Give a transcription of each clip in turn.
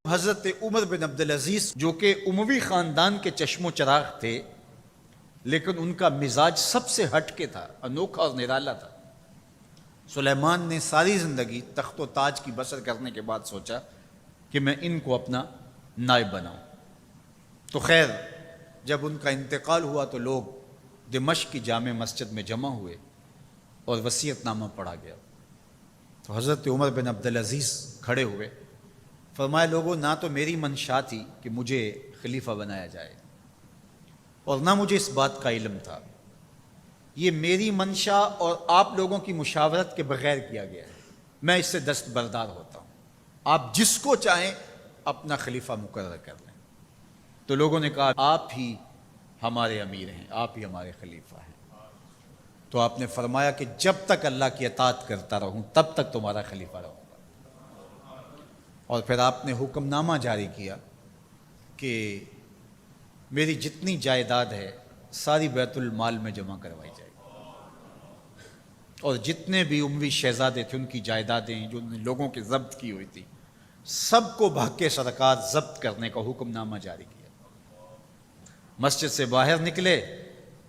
حضرت عمر بن عبدالعزیز جو کہ اموی خاندان کے چشم و چراغ تھے، لیکن ان کا مزاج سب سے ہٹ کے تھا، انوکھا اور نرالا تھا۔ سلیمان نے ساری زندگی تخت و تاج کی بسر کرنے کے بعد سوچا کہ میں ان کو اپنا نائب بناؤں۔ تو خیر، جب ان کا انتقال ہوا تو لوگ دمشق کی جامع مسجد میں جمع ہوئے اور وصیت نامہ پڑھا گیا۔ تو حضرت عمر بن عبدالعزیز کھڑے ہوئے، فرمایا لوگوں، نہ تو میری منشا تھی کہ مجھے خلیفہ بنایا جائے اور نہ مجھے اس بات کا علم تھا، یہ میری منشا اور آپ لوگوں کی مشاورت کے بغیر کیا گیا ہے، میں اس سے دستبردار ہوتا ہوں، آپ جس کو چاہیں اپنا خلیفہ مقرر کر لیں۔ تو لوگوں نے کہا آپ ہی ہمارے امیر ہیں، آپ ہی ہمارے خلیفہ ہیں۔ تو آپ نے فرمایا کہ جب تک اللہ کی اطاعت کرتا رہوں تب تک تمہارا خلیفہ رہوں گا۔ اور پھر آپ نے حکم نامہ جاری کیا کہ میری جتنی جائیداد ہے ساری بیت المال میں جمع کروائی جائے، اور جتنے بھی اموی شہزادے تھے ان کی جائیدادیں جو ان لوگوں کے ضبط کی ہوئی تھی سب کو بھاگ سرکار ضبط کرنے کا حکم نامہ جاری کیا۔ مسجد سے باہر نکلے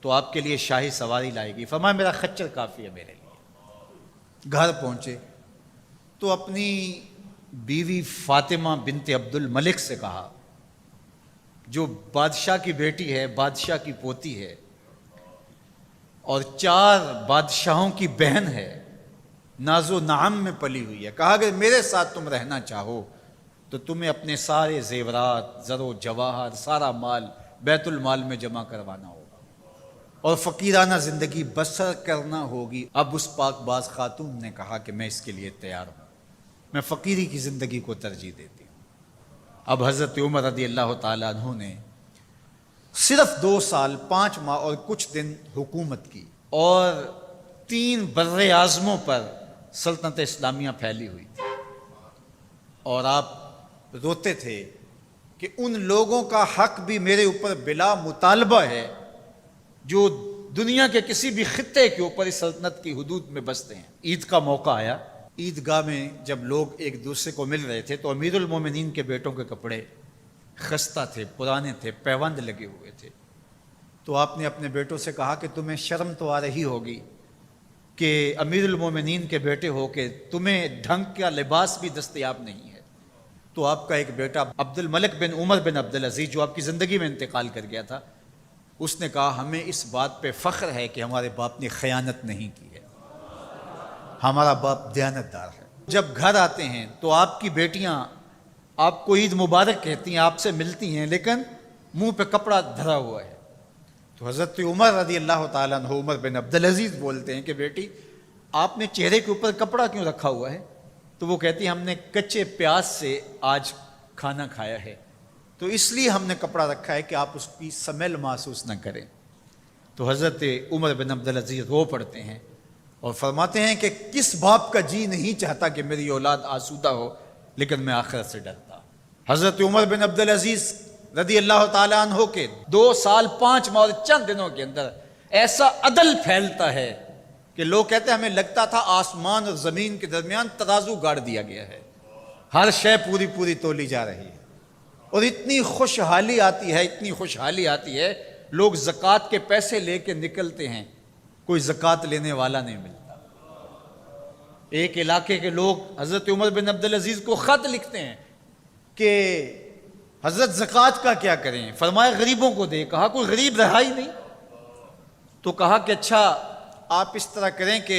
تو آپ کے لیے شاہی سواری لائے گی، فرمایا میرا خچر کافی ہے میرے لیے۔ گھر پہنچے تو اپنی بیوی فاطمہ بنت عبد الملک سے کہا، جو بادشاہ کی بیٹی ہے، بادشاہ کی پوتی ہے اور 4 بادشاہوں کی بہن ہے، ناز و نعم میں پلی ہوئی ہے، کہا اگر میرے ساتھ تم رہنا چاہو تو تمہیں اپنے سارے زیورات، زر و جواہر، سارا مال بیت المال میں جمع کروانا ہوگا اور فقیرانہ زندگی بسر کرنا ہوگی۔ اب اس پاک باز خاتون نے کہا کہ میں اس کے لیے تیار ہوں، میں فقیری کی زندگی کو ترجیح دیتی ہوں۔ اب حضرت عمر رضی اللہ تعالیٰ عنہ نے صرف 2 سال 5 ماہ اور کچھ دن حکومت کی اور 3 بر اعظموں پر سلطنت اسلامیہ پھیلی ہوئی تھی، اور آپ روتے تھے کہ ان لوگوں کا حق بھی میرے اوپر بلا مطالبہ ہے جو دنیا کے کسی بھی خطے کے اوپر اس سلطنت کی حدود میں بستے ہیں۔ عید کا موقع آیا، عیدگاہ میں جب لوگ ایک دوسرے کو مل رہے تھے تو امیر المومنین کے بیٹوں کے کپڑے خستہ تھے، پرانے تھے، پیوند لگے ہوئے تھے۔ تو آپ نے اپنے بیٹوں سے کہا کہ تمہیں شرم تو آ رہی ہوگی کہ امیر المومنین کے بیٹے ہو کہ تمہیں ڈھنگ کا لباس بھی دستیاب نہیں ہے۔ تو آپ کا ایک بیٹا عبد الملک بن عمر بن عبدالعزیز جو آپ کی زندگی میں انتقال کر گیا تھا، اس نے کہا ہمیں اس بات پہ فخر ہے کہ ہمارے باپ نے خیانت نہیں کی ہے، ہمارا باپ دیانتدار ہے۔ جب گھر آتے ہیں تو آپ کی بیٹیاں آپ کو عید مبارک کہتی ہیں، آپ سے ملتی ہیں، لیکن منہ پہ کپڑا دھرا ہوا ہے۔ تو حضرت عمر رضی اللہ تعالیٰ عنہ عمر بن عبدالعزیز بولتے ہیں کہ بیٹی آپ نے چہرے کے اوپر کپڑا کیوں رکھا ہوا ہے؟ تو وہ کہتی ہیں ہم نے کچے پیاز سے آج کھانا کھایا ہے تو اس لیے ہم نے کپڑا رکھا ہے کہ آپ اس کی سمیل محسوس نہ کریں۔ تو حضرت عمر بن عبدالعزیز رو پڑتے ہیں اور فرماتے ہیں کہ کس باپ کا جی نہیں چاہتا کہ میری اولاد آسودہ ہو، لیکن میں آخرت سے ڈرتا۔ حضرت عمر بن عبدالعزیز رضی اللہ تعالیٰ عنہ کے 2 سال 5 ماہ اور چند دنوں کے اندر ایسا عدل پھیلتا ہے کہ لوگ کہتے ہیں ہمیں لگتا تھا آسمان اور زمین کے درمیان ترازو گاڑ دیا گیا ہے، ہر شے پوری پوری تولی جا رہی ہے، اور اتنی خوشحالی آتی ہے، اتنی خوشحالی آتی ہے، لوگ زکوٰۃ کے پیسے لے کے نکلتے ہیں، کوئی زکوٰۃ لینے والا نہیں ملتا۔ ایک علاقے کے لوگ حضرت عمر بن عبدالعزیز کو خط لکھتے ہیں کہ حضرت زکوٰۃ کا کیا کریں؟ فرمایا غریبوں کو دے۔ کہا کوئی غریب رہا ہی نہیں۔ تو کہا کہ اچھا آپ اس طرح کریں کہ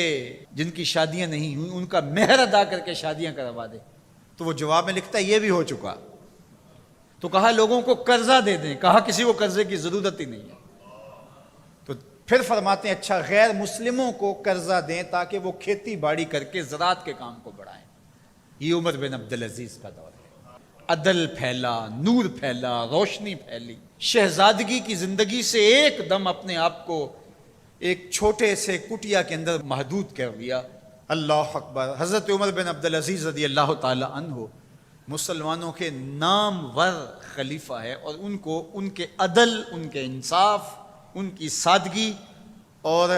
جن کی شادیاں نہیں ہوئیں ان کا مہر ادا کر کے شادیاں کروا دیں۔ تو وہ جواب میں لکھتا ہے یہ بھی ہو چکا۔ تو کہا لوگوں کو قرضہ دے دیں۔ کہا کسی کو قرضے کی ضرورت ہی نہیں ہے۔ تو پھر فرماتے ہیں اچھا غیر مسلموں کو قرضہ دیں تاکہ وہ کھیتی باڑی کر کے زراعت کے کام کو بڑھائیں۔ یہ عمر بن عبدالعزیز کا دور ہے۔ عدل پھیلا، نور پھیلا، روشنی پھیلی۔ شہزادگی کی زندگی سے ایک دم اپنے آپ کو ایک چھوٹے سے کٹیا کے اندر محدود کر دیا۔ اللہ اکبر۔ حضرت عمر بن عبدالعزیز رضی اللہ تعالی عنہ مسلمانوں کے نامور خلیفہ ہے، اور ان کو ان کے عدل، ان کے انصاف، ان کی سادگی اور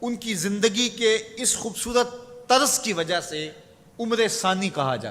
ان کی زندگی کے اس خوبصورت طرز کی وجہ سے عمر ثانی کہا جاتا ہے۔